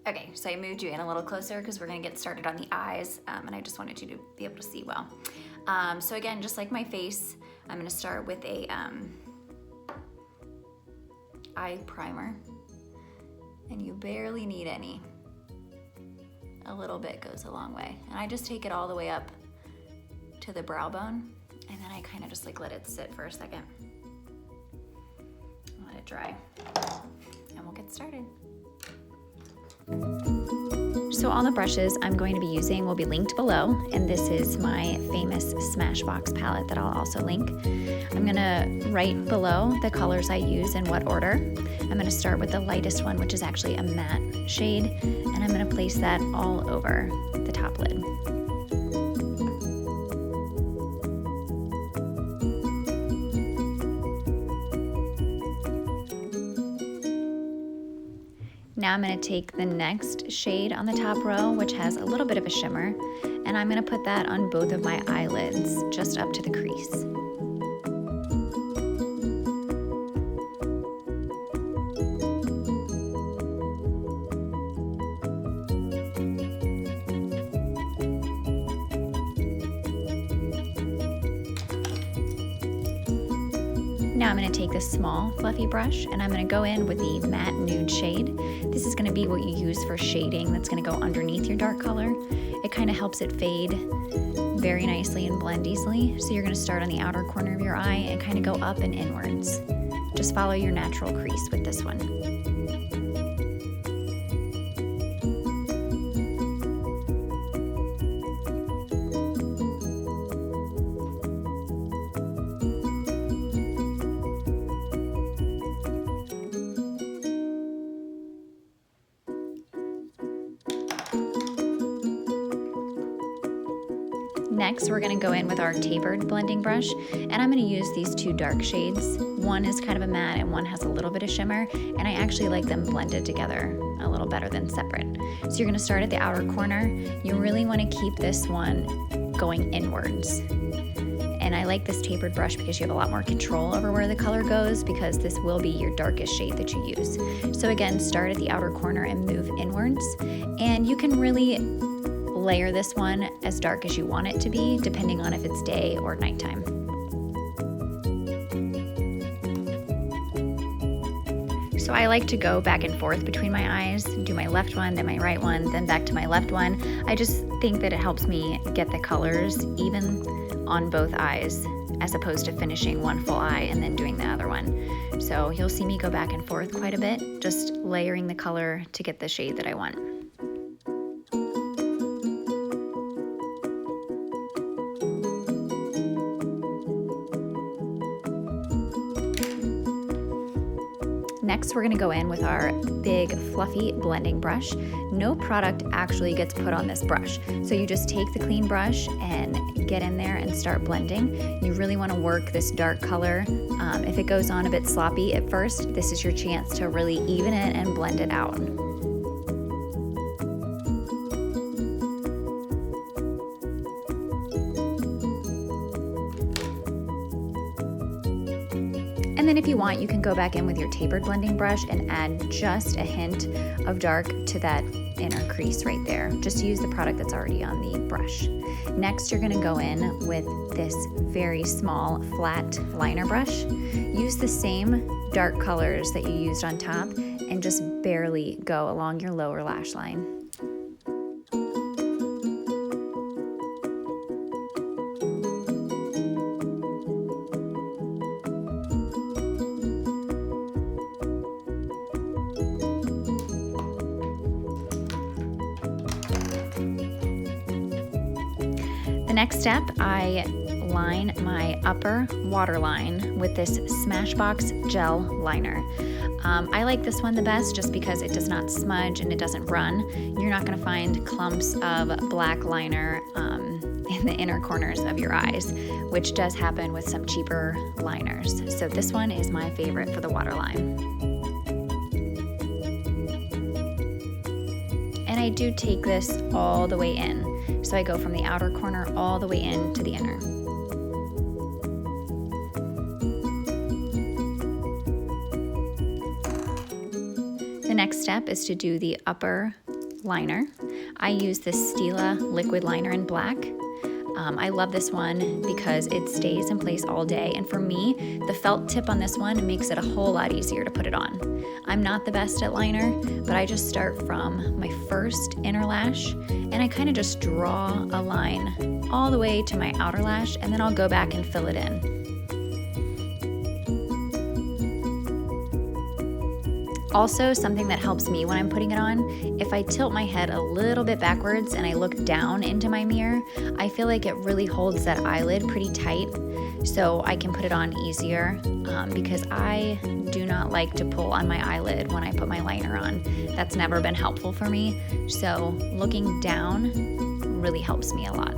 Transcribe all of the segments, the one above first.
Okay, so I moved you in a little closer because we're gonna get started on the eyes, and I just wanted you to be able to see well. So again, just like my face, I'm gonna start with a eye primer, and you barely need any. A little bit goes a long way. And I just take it all the way up to the brow bone, and then I kind of just like let it sit for a second. Let it dry, and we'll get started. So all the brushes I'm going to be using will be linked below, and this is my famous Smashbox palette that I'll also link. I'm gonna write below the colors I use in what order. I'm gonna start with the lightest one, which is actually a matte shade, and I'm gonna place that all over the top lid. Now I'm going to take the next shade on the top row, which has a little bit of a shimmer, and I'm going to put that on both of my eyelids, just up to the crease. Now I'm going to take this small fluffy brush and I'm going to go in with the matte nude shade. This is going to be what you use for shading that's going to go underneath your dark color. It kind of helps it fade very nicely and blend easily. So you're going to start on the outer corner of your eye and kind of go up and inwards. Just follow your natural crease with this one. Next, we're going to go in with our tapered blending brush, and I'm going to use these two dark shades. One is kind of a matte and one has a little bit of shimmer, and I actually like them blended together a little better than separate. So you're going to start at the outer corner. You really want to keep this one going inwards. And I like this tapered brush because you have a lot more control over where the color goes, because this will be your darkest shade that you use. So again, start at the outer corner and move inwards, and you can really layer this one as dark as you want it to be, depending on if it's day or nighttime. So I like to go back and forth between my eyes, do my left one, then my right one, then back to my left one. I just think that it helps me get the colors even on both eyes, as opposed to finishing one full eye and then doing the other one. So you'll see me go back and forth quite a bit, just layering the color to get the shade that I want. Next, we're going to go in with our big fluffy blending brush. No product actually gets put on this brush. So you just take the clean brush and get in there and start blending. You really want to work this dark color. If it goes on a bit sloppy at first, this is your chance to really even it and blend it out. And then if you want, you can go back in with your tapered blending brush and add just a hint of dark to that inner crease right there. Just use the product that's already on the brush. Next, you're gonna go in with this very small flat liner brush. Use the same dark colors that you used on top and just barely go along your lower lash line. The next step, I line my upper waterline with this Smashbox gel liner. I like this one the best just because it does not smudge and it doesn't run. You're not going to find clumps of black liner in the inner corners of your eyes, which does happen with some cheaper liners. So this one is my favorite for the waterline. And I do take this all the way in. So I go from the outer corner all the way in to the inner. The next step is to do the upper liner. I use the Stila liquid liner in black. I love this one because it stays in place all day, and for me, the felt tip on this one makes it a whole lot easier to put it on. I'm not the best at liner, but I just start from my first inner lash, and I kind of just draw a line all the way to my outer lash, and then I'll go back and fill it in. Also, something that helps me when I'm putting it on, if I tilt my head a little bit backwards and I look down into my mirror, I feel like it really holds that eyelid pretty tight, so I can put it on easier because I do not like to pull on my eyelid when I put my liner on. That's never been helpful for me, so looking down really helps me a lot.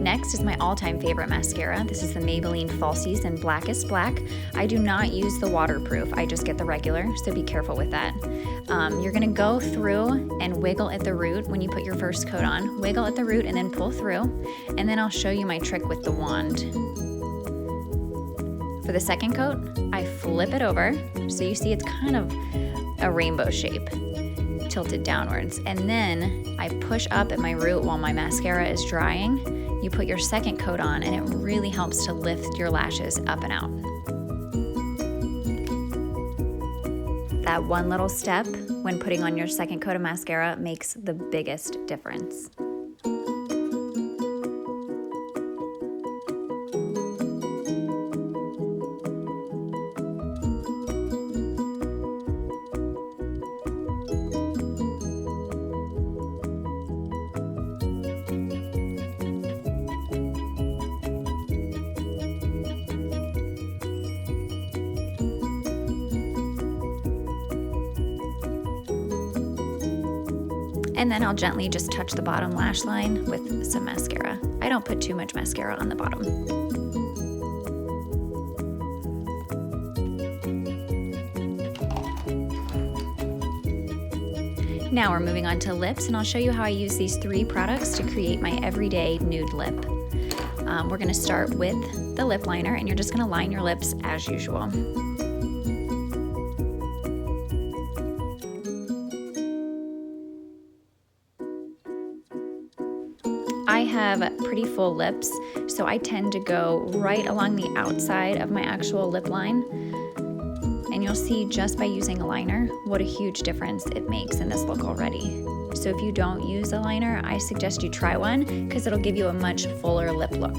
Next is my all-time favorite mascara. This is the Maybelline Falsies in Blackest Black. I do not use the waterproof, I just get the regular, so be careful with that. You're gonna go through and wiggle at the root when you put your first coat on. Wiggle at the root and then pull through, and then I'll show you my trick with the wand. For the second coat, I flip it over, so you see it's kind of a rainbow shape, tilted downwards, and then I push up at my root while my mascara is drying. You put your second coat on, and it really helps to lift your lashes up and out. That one little step when putting on your second coat of mascara makes the biggest difference. And then I'll gently just touch the bottom lash line with some mascara. I don't put too much mascara on the bottom. Now we're moving on to lips, and I'll show you how I use these 3 products to create my everyday nude lip. We're gonna start with the lip liner, and you're just gonna line your lips as usual. I have pretty full lips, so I tend to go right along the outside of my actual lip line. And you'll see just by using a liner what a huge difference it makes in this look already. So if you don't use a liner, I suggest you try one because it'll give you a much fuller lip look.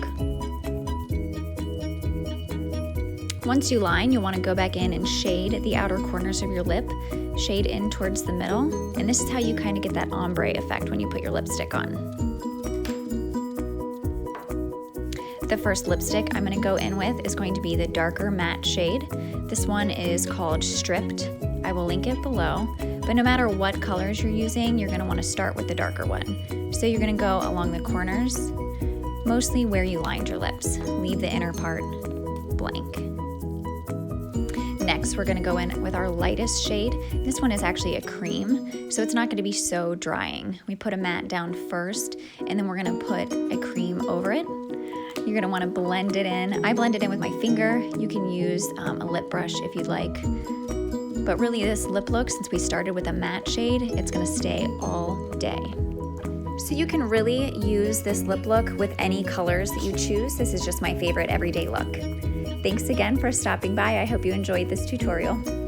Once you line, you'll want to go back in and shade the outer corners of your lip, shade in towards the middle, and this is how you kind of get that ombre effect when you put your lipstick on. The first lipstick I'm going to go in with is going to be the darker matte shade. This one is called Stripped. I will link it below, but no matter what colors you're using, you're going to want to start with the darker one. So you're going to go along the corners, mostly where you lined your lips. Leave the inner part blank. Next, we're going to go in with our lightest shade. This one is actually a cream, so it's not going to be so drying. We put a matte down first, and then we're going to put a cream over it. You're gonna wanna blend it in. I blend it in with my finger. You can use a lip brush if you'd like. But really this lip look, since we started with a matte shade, it's gonna stay all day. So you can really use this lip look with any colors that you choose. This is just my favorite everyday look. Thanks again for stopping by. I hope you enjoyed this tutorial.